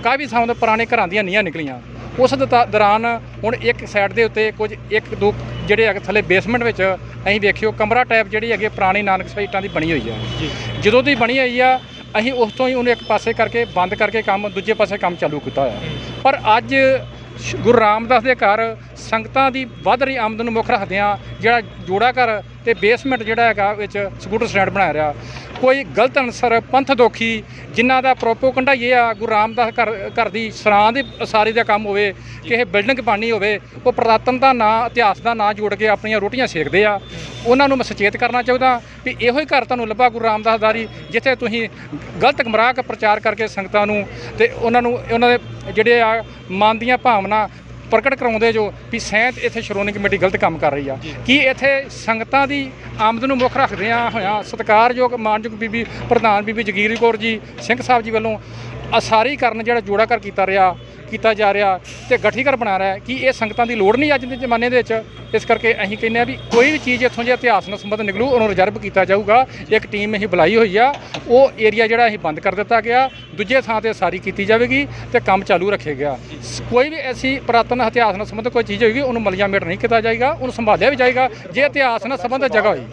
ਕਾਫੀ ਥਾਂ ਦੇ ਪੁਰਾਣੇ ਘਰਾਂ ਦੀਆਂ ਨੀਹਾਂ ਨਿਕਲੀਆਂ। ਉਸ ਦੌਰਾਨ ਹੁਣ ਇੱਕ ਸਾਈਡ ਦੇ ਉੱਤੇ ਕੁਝ ਇੱਕ ਦੋ ਜਿਹੜੇ ਹੈਗੇ ਥੱਲੇ ਬੇਸਮੈਂਟ ਵਿੱਚ ਅਸੀਂ ਵੇਖਿਓ ਕਮਰਾ ਟਾਈਪ ਜਿਹੜੀ ਹੈਗੀ ਪੁਰਾਣੀ ਨਾਨਕ ਸਾਈਟਾਂ ਦੀ ਬਣੀ ਹੋਈ ਆ। ਜਦੋਂ ਦੀ ਬਣੀ ਹੋਈ ਆ, ਅਸੀਂ ਉਸ ਤੋਂ ਹੀ ਉਹਨੂੰ ਇੱਕ ਪਾਸੇ ਕਰਕੇ ਬੰਦ ਕਰਕੇ ਕੰਮ ਦੂਜੇ ਪਾਸੇ ਕੰਮ ਚਾਲੂ ਕੀਤਾ ਹੋਇਆ। ਪਰ ਅੱਜ ਗੁਰੂ ਰਾਮਦਾਸ ਦੇ ਘਰ ਸੰਗਤਾਂ ਦੀ ਵੱਧ ਰਹੀ ਆਮਦਨ ਨੂੰ ਮੁੱਖ ਰੱਖਦਿਆਂ ਜਿਹੜਾ ਜੋੜਾ ਘਰ ਤੇ ਬੇਸਮੈਂਟ ਜਿਹੜਾ ਹੈਗਾ ਵਿੱਚ ਸਕੂਟਰ ਸਟੈਂਡ ਬਣਾਇਆ ਰਿਹਾ, ਕੋਈ ਗਲਤ ਅਨਸਰ ਪੰਥ ਦੋਖੀ ਜਿਨ੍ਹਾਂ ਦਾ ਪ੍ਰੋਪੋਗੰਡਾ ਇਹ ਆ ਗੁਰੂ ਰਾਮਦਾਸ ਘਰ ਦੀ ਸਰਾਂ ਦੀ ਉਸਾਰੀ ਦਾ ਕੰਮ ਹੋਵੇ, ਕਿਸੇ ਬਿਲਡਿੰਗ ਬਣਨੀ ਹੋਵੇ, ਉਹ ਪੁਰਾਤਨ ਦਾ ਨਾਂ, ਇਤਿਹਾਸ ਦਾ ਨਾਂ ਜੋੜ ਕੇ ਆਪਣੀਆਂ ਰੋਟੀਆਂ ਸੇਕਦੇ ਆ। ਉਹਨਾਂ ਨੂੰ ਮੈਂ ਸੁਚੇਤ ਕਰਨਾ ਚਾਹੁੰਦਾ ਵੀ ਇਹੋ ਹੀ ਘਰ ਤੁਹਾਨੂੰ ਲੱਭਾ ਗੁਰੂ ਰਾਮਦਾਸ ਦਾ, ਜਿੱਥੇ ਤੁਸੀਂ ਗਲਤ ਗੁੰਮਰਾਹ ਪ੍ਰਚਾਰ ਕਰਕੇ ਸੰਗਤਾਂ ਨੂੰ ਤੇ ਉਹਨਾਂ ਦੇ ਜਿਹੜੇ ਆ ਮਨ ਦੀਆਂ ਭਾਵਨਾ ਪ੍ਰਗਟ ਕਰਾਉਂਦੇ ਜੋ ਵੀ ਸੈਂਤ ਇੱਥੇ ਸ਼੍ਰੋਮਣੀ ਕਮੇਟੀ ਗਲਤ ਕੰਮ ਕਰ ਰਹੀ ਆ। ਕੀ ਇੱਥੇ ਸੰਗਤਾਂ ਦੀ ਆਮਦਨ ਨੂੰ ਮੁੱਖ ਰੱਖਦਿਆਂ ਹੋਇਆਂ ਸਤਿਕਾਰਯੋਗ ਮਾਨਯੋਗ ਬੀਬੀ ਪ੍ਰਧਾਨ ਬੀਬੀ ਜਗੀਰ ਕੌਰ ਜੀ ਸਿੰਘ ਸਾਹਿਬ ਜੀ ਵੱਲੋਂ ਉਸਾਰੀ ਕਰਨ ਜਿਹੜਾ ਜੋੜਾ ਘਰ ਕੀਤਾ ਰਿਹਾ, ਕੀਤਾ ਜਾ ਰਿਹਾ ਤੇ ਗਠੀਕਰ ਬਣਾ ਰਿਹਾ ਕਿ ਇਹ ਸੰਗਤਾਂ ਦੀ ਲੋੜ ਨਹੀਂ ਅੱਜ ਦੇ ਜ਼ਮਾਨੇ ਦੇ ਵਿੱਚ। ਇਸ ਕਰਕੇ ਅਸੀਂ ਕਹਿੰਦੇ ਆ ਵੀ ਕੋਈ ਵੀ ਚੀਜ਼ ਇੱਥੋਂ ਜੇ ਇਤਿਹਾਸ ਨਾਲ ਸੰਬੰਧ ਨਿਕਲੂ ਉਹਨੂੰ ਰਿਜ਼ਰਵ ਕੀਤਾ ਜਾਊਗਾ। ਇੱਕ ਟੀਮ ਅਸੀਂ ਬੁਲਾਈ ਹੋਈ ਆ, ਉਹ ਏਰੀਆ ਜਿਹੜਾ ਅਸੀਂ ਬੰਦ ਕਰ ਦਿੱਤਾ ਗਿਆ, ਦੂਜੇ ਥਾਂ ਤੇ ਸਾਰੀ ਕੀਤੀ ਜਾਵੇਗੀ ਤੇ ਕੰਮ ਚਾਲੂ ਰੱਖਿਆ ਗਿਆ। ਕੋਈ ਵੀ ਐਸੀ ਪੁਰਾਤਨ ਇਤਿਹਾਸ ਨਾਲ ਸੰਬੰਧ ਕੋਈ ਚੀਜ਼ ਹੋਏਗੀ ਉਹਨੂੰ ਮਲੀਆਮੇਟ ਨਹੀਂ ਕੀਤਾ ਜਾਏਗਾ, ਉਹਨੂੰ ਸੰਭਾਲਿਆ ਵੀ ਜਾਏਗਾ ਜੇ ਇਤਿਹਾਸ ਨਾਲ ਸੰਬੰਧਿਤ ਜਗ੍ਹਾ ਹੋਈ।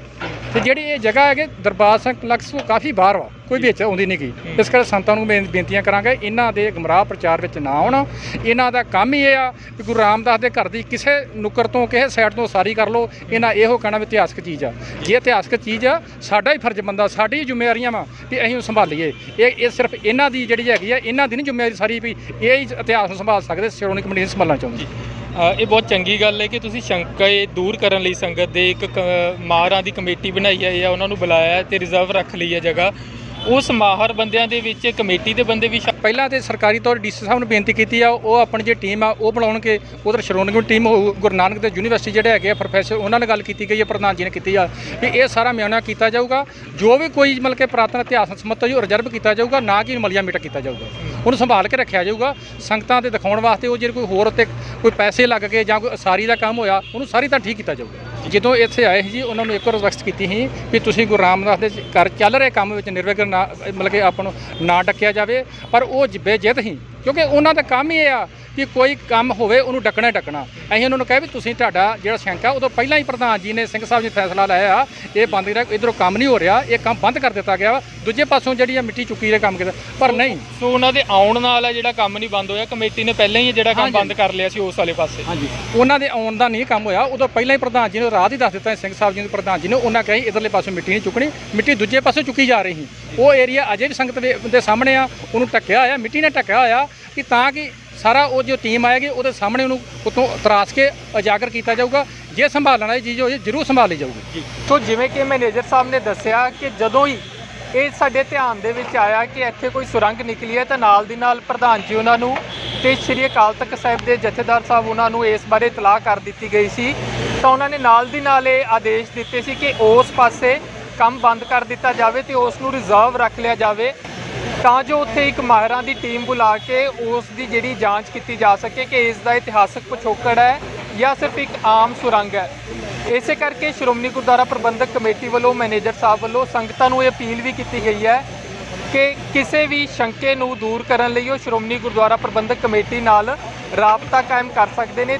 ਤੇ ਜਿਹੜੀ ਇਹ ਜਗ੍ਹਾ ਹੈਗੀ ਦਰਬਾਰ ਸਿੰਘ ਕੰਪਲੈਕਸ ਤੋਂ ਕਾਫੀ ਬਾਹਰ ਵਾ, ਕੋਈ ਵਿੱਚ ਆਉਂਦੀ ਨਹੀਂ ਗਈ। ਇਸ ਕਰਕੇ ਸੰਤਾਂ ਨੂੰ ਬੇਨਤੀਆਂ ਕਰਾਂਗੇ ਇਹਨਾਂ ਦੇ ਗੁੰਮਰਾਹ ਪ੍ਰਚਾਰ ਵਿੱਚ ਨਾ ਆਉਣ। ਇਹਨਾਂ ਦਾ ਕੰਮ ਹੀ ਇਹ ਆ ਕਿ ਗੁਰੂ ਰਾਮਦਾਸ ਦੇ ਘਰ ਦੀ ਕਿਸੇ ਨੁੱਕਰ ਤੋਂ ਕਿਸੇ ਸਾਈਡ ਤੋਂ ਸਾਰੀ ਕਰ ਲਓ। ਇਹਨਾਂ ਇਹੋ ਕਹਿਣਾ ਵੀ ਇਤਿਹਾਸਕ ਚੀਜ਼ ਆ, ਜੇ ਇਤਿਹਾਸਕ ਚੀਜ਼ ਆ ਸਾਡਾ ਹੀ ਫਰਜ਼ ਬਣਦਾ, ਸਾਡੀ ਜ਼ਿੰਮੇਵਾਰੀਆਂ ਵਾ ਵੀ ਅਸੀਂ ਉਹ ਸੰਭਾਲੀਏ। ਇਹ ਸਿਰਫ ਇਹਨਾਂ ਦੀ ਜਿਹੜੀ ਹੈਗੀ ਆ, ਇਹਨਾਂ ਦੀ ਨਹੀਂ ਜ਼ਿੰਮੇਵਾਰੀ ਸਾਰੀ ਵੀ ਇਹ ਹੀ ਇਤਿਹਾਸ ਨੂੰ ਸੰਭਾਲ ਸਕਦੇ, ਸ਼੍ਰੋਮਣੀ ਕਮੇਟੀ ਨੂੰ ਸੰਭਾਲਣਾ ਚਾਹੁੰਦੀ। ਇਹ ਬਹੁਤ ਚੰਗੀ ਗੱਲ ਹੈ ਕਿ ਤੁਸੀਂ ਸ਼ੰਕੇ ਦੂਰ ਕਰਨ ਲਈ ਸੰਗਤ ਦੇ ਇੱਕ ਮਾਹਰਾਂ ਦੀ ਕਮੇਟੀ ਬਣਾਈ ਹੈ ਜਾਂ ਉਹਨਾਂ ਨੂੰ ਬੁਲਾਇਆ ਤੇ ਰਿਜ਼ਰਵ ਰੱਖ ਲਈ ਹੈ ਜਗ੍ਹਾ। ਉਸ ਮਾਹਰ ਬੰਦਿਆਂ ਦੇ ਵਿੱਚ ਕਮੇਟੀ ਦੇ ਬੰਦੇ ਵੀ ਪਹਿਲਾਂ ਤੇ ਸਰਕਾਰੀ ਤੌਰ ਡੀਸੀ ਸਾਹਿਬ ਨੂੰ ਬੇਨਤੀ ਕੀਤੀ ਆ, ਉਹ ਆਪਣੀ ਜਿਹੜੀ ਟੀਮ ਆ ਉਹ ਬਣਾਉਣਗੇ। ਉਧਰ ਸ਼੍ਰੋਮਣੀ ਕਮੇਟੀ ਟੀਮ ਹੋਊ, ਗੁਰੂ ਨਾਨਕ ਦੇਵ ਯੂਨੀਵਰਸਿਟੀ ਜਿਹੜੇ ਹੈਗੇ ਆ ਪ੍ਰੋਫੈਸਰ, ਉਹਨਾਂ ਨਾਲ ਗੱਲ ਕੀਤੀ ਗਈ ਹੈ, ਪ੍ਰਧਾਨ ਜੀ ਨੇ ਕੀਤੀ ਆ ਵੀ ਇਹ ਸਾਰਾ ਮਿਆਨਾ ਕੀਤਾ ਜਾਊਗਾ। ਜੋ ਵੀ ਕੋਈ ਮਤਲਬ ਕਿ ਪੁਰਾਤਨ ਇਤਿਹਾਸ ਨਾਲ ਸੰਬੰਧਿਤ ਹੋਈ ਉਹ ਰਿਜ਼ਰਵ ਕੀਤਾ ਜਾਊਗਾ, ਨਾ ਕਿ ਮਲੀਆ ਮੇਟਾ ਕੀਤਾ ਜਾਊਗਾ। ਉਹਨੂੰ ਸੰਭਾਲ ਕੇ ਰੱਖਿਆ ਜਾਊਗਾ ਸੰਗਤਾਂ ਦੇ ਦਿਖਾਉਣ ਵਾਸਤੇ। ਉਹ ਜਿਹੜੇ ਕੋਈ ਹੋਰ ਉੱਤੇ ਕੋਈ ਪੈਸੇ ਲੱਗ ਗਏ ਜਾਂ ਕੋਈ ਉਸਾਰੀ ਦਾ ਕੰਮ ਹੋਇਆ ਉਹਨੂੰ ਸਾਰੀ ਤਾਂ ਠੀਕ ਕੀਤਾ ਜਾਊਗਾ। ਜਦੋਂ ਇੱਥੇ ਆਏ ਸੀ ਜੀ ਉਹਨਾਂ ਨੂੰ ਇੱਕ ਰਿਕੁਐਸਟ ਕੀਤੀ ਸੀ ਵੀ ਤੁਸੀਂ ਗੁਰੂ ਰਾਮਦਾਸ ਦੇ ਘਰ ਚੱਲ ਰਹੇ ਕੰਮ ਵਿੱਚ ਨਿਰਵਿਘਨ ਨਾ ਮਤਲਬ ਕਿ ਆਪਾਂ ਨੂੰ ਨਾ ਡੱਕਿਆ ਜਾਵੇ, ਪਰ ਉਹ ਬੇਜਿੱਤ ਸੀ ਕਿਉਂਕਿ ਉਹਨਾਂ ਦਾ ਕੰਮ ਹੀ ਇਹ ਆ ਕਿ ਕੋਈ ਕੰਮ ਹੋਵੇ ਉਹਨੂੰ ਡੱਕਣਾ ਹੀ ਡੱਕਣਾ। ਅਸੀਂ ਉਹਨਾਂ ਨੂੰ ਕਿਹਾ ਵੀ ਤੁਸੀਂ ਤੁਹਾਡਾ ਜਿਹੜਾ ਸ਼ੰਕਾ ਉਦੋਂ ਪਹਿਲਾਂ ਹੀ ਪ੍ਰਧਾਨ ਜੀ ਨੇ ਸਿੰਘ ਸਾਹਿਬ ਜੀ ਫੈਸਲਾ ਲਾਇਆ ਆ ਇਹ ਬੰਦ ਰਿਹਾ, ਇੱਧਰੋਂ ਕੰਮ ਨਹੀਂ ਹੋ ਰਿਹਾ, ਇਹ ਕੰਮ ਬੰਦ ਕਰ ਦਿੱਤਾ ਗਿਆ ਵਾ। ਦੂਜੇ ਪਾਸੋਂ ਜਿਹੜੀ ਆ ਮਿੱਟੀ ਚੁੱਕੀ ਦੇ ਕੰਮ ਕੀਤਾ, ਪਰ ਨਹੀਂ। ਸੋ ਉਹਨਾਂ ਦੇ ਆਉਣ ਨਾਲ ਹੈ ਜਿਹੜਾ ਕੰਮ ਨਹੀਂ ਬੰਦ ਹੋਇਆ, ਕਮੇਟੀ ਨੇ ਪਹਿਲਾਂ ਹੀ ਜਿਹੜਾ ਕੰਮ ਬੰਦ ਕਰ ਲਿਆ ਸੀ ਉਸ ਵਾਲੇ ਪਾਸੇ। ਹਾਂਜੀ, ਉਹਨਾਂ ਦੇ ਆਉਣ ਦਾ ਨਹੀਂ ਕੰਮ ਹੋਇਆ, ਉਦੋਂ ਪਹਿਲਾਂ ਹੀ ਪ੍ਰਧਾਨ ਜੀ ਨੇ ਰਾਤ ਹੀ ਦੱਸ ਦਿੱਤਾ ਸਿੰਘ ਸਾਹਿਬ ਜੀ ਨੂੰ, ਪ੍ਰਧਾਨ ਜੀ ਨੇ ਉਹਨਾਂ ਕਿਹਾ ਇਧਰਲੇ ਪਾਸੋਂ ਮਿੱਟੀ ਨਹੀਂ ਚੁੱਕਣੀ, ਮਿੱਟੀ ਦੂਜੇ ਪਾਸੋਂ ਚੁੱਕੀ ਜਾ ਰਹੀ ਸੀ। ਉਹ ਏਰੀਆ ਅਜੇ ਵੀ ਸੰਗਤ ਦੇ ਸਾਹਮਣੇ ਆ, ਉਹਨੂੰ ਢੱਕਿਆ ਹੋਇਆ, ਮਿੱਟੀ ਨੇ ਢੱਕਿਆ ਹੋਇਆ ਕਿ ਤਾਂ ਕਿ ਸਾਰਾ ਉਹ ਜੋ ਟੀਮ ਆਏਗੀ ਉਹਦੇ ਸਾਹਮਣੇ ਉਹਨੂੰ ਉਤੋਂ ਤਰਾਸ਼ ਕੇ ਉਜਾਗਰ ਕੀਤਾ ਜਾਊਗਾ। ਜੇ ਸੰਭਾਲਣ ਵਾਲੀ ਚੀਜ਼ ਹੋਈ ਜ਼ਰੂਰ ਸੰਭਾਲੀ ਜਾਊਗੀ। ਸੋ ਜਿਵੇਂ ਕਿ ਮੈਨੇਜਰ ਸਾਹਿਬ ਨੇ ਦੱਸਿਆ ਕਿ ਜਦੋਂ ਹੀ ਇਹ ਸਾਡੇ ਧਿਆਨ ਦੇ ਵਿੱਚ ਆਇਆ ਕਿ ਇੱਥੇ ਕੋਈ ਸੁਰੰਗ ਨਿਕਲੀ ਹੈ ਤਾਂ ਨਾਲ ਦੀ ਨਾਲ ਪ੍ਰਧਾਨ ਜੀ ਉਹਨਾਂ ਨੂੰ ਤੇ ਸ਼੍ਰੀ ਅਕਾਲ ਤਖਤ ਸਾਹਿਬ ਦੇ ਜਥੇਦਾਰ ਸਾਹਿਬ ਉਹਨਾਂ ਨੂੰ ਇਸ ਬਾਰੇ ਇਤਲਾਹ ਕਰ ਦਿੱਤੀ ਗਈ ਸੀ। ਤਾਂ ਉਹਨਾਂ ਨੇ ਨਾਲ ਦੀ ਨਾਲ ਇਹ ਆਦੇਸ਼ ਦਿੱਤੇ ਸੀ ਕਿ ਉਸ ਪਾਸੇ ਕੰਮ ਬੰਦ ਕਰ ਦਿੱਤਾ ਜਾਵੇ ਤੇ ਉਸ ਨੂੰ ਰਿਜ਼ਰਵ ਰੱਖ ਲਿਆ ਜਾਵੇ ਤਾਂ ਜੋ ਉੱਥੇ ਇੱਕ ਮਾਹਿਰਾਂ ਦੀ ਟੀਮ ਬੁਲਾ ਕੇ ਉਸ ਦੀ ਜਿਹੜੀ ਜਾਂਚ ਕੀਤੀ ਜਾ ਸਕੇ ਕਿ ਇਸ ਦਾ ਇਤਿਹਾਸਕ ਪਿਛੋਕੜ ਹੈ ਜਾਂ ਸਿਰਫ ਇੱਕ ਆਮ ਸੁਰੰਗ ਹੈ। ਇਸੇ ਕਰਕੇ ਸ਼੍ਰੋਮਣੀ ਗੁਰਦੁਆਰਾ ਪ੍ਰਬੰਧਕ ਕਮੇਟੀ ਵੱਲੋਂ ਮੈਨੇਜਰ ਸਾਹਿਬ ਵੱਲੋਂ ਸੰਗਤਾਂ ਨੂੰ ਇਹ ਅਪੀਲ ਵੀ ਕੀਤੀ ਗਈ ਹੈ ਕਿ ਕਿਸੇ ਵੀ ਸ਼ੰਕੇ ਨੂੰ ਦੂਰ ਕਰਨ ਲਈ ਉਹ ਸ਼੍ਰੋਮਣੀ ਗੁਰਦੁਆਰਾ ਪ੍ਰਬੰਧਕ ਕਮੇਟੀ ਨਾਲ ਰਾਬਤਾ ਕਾਇਮ ਕਰ ਸਕਦੇ ਨੇ।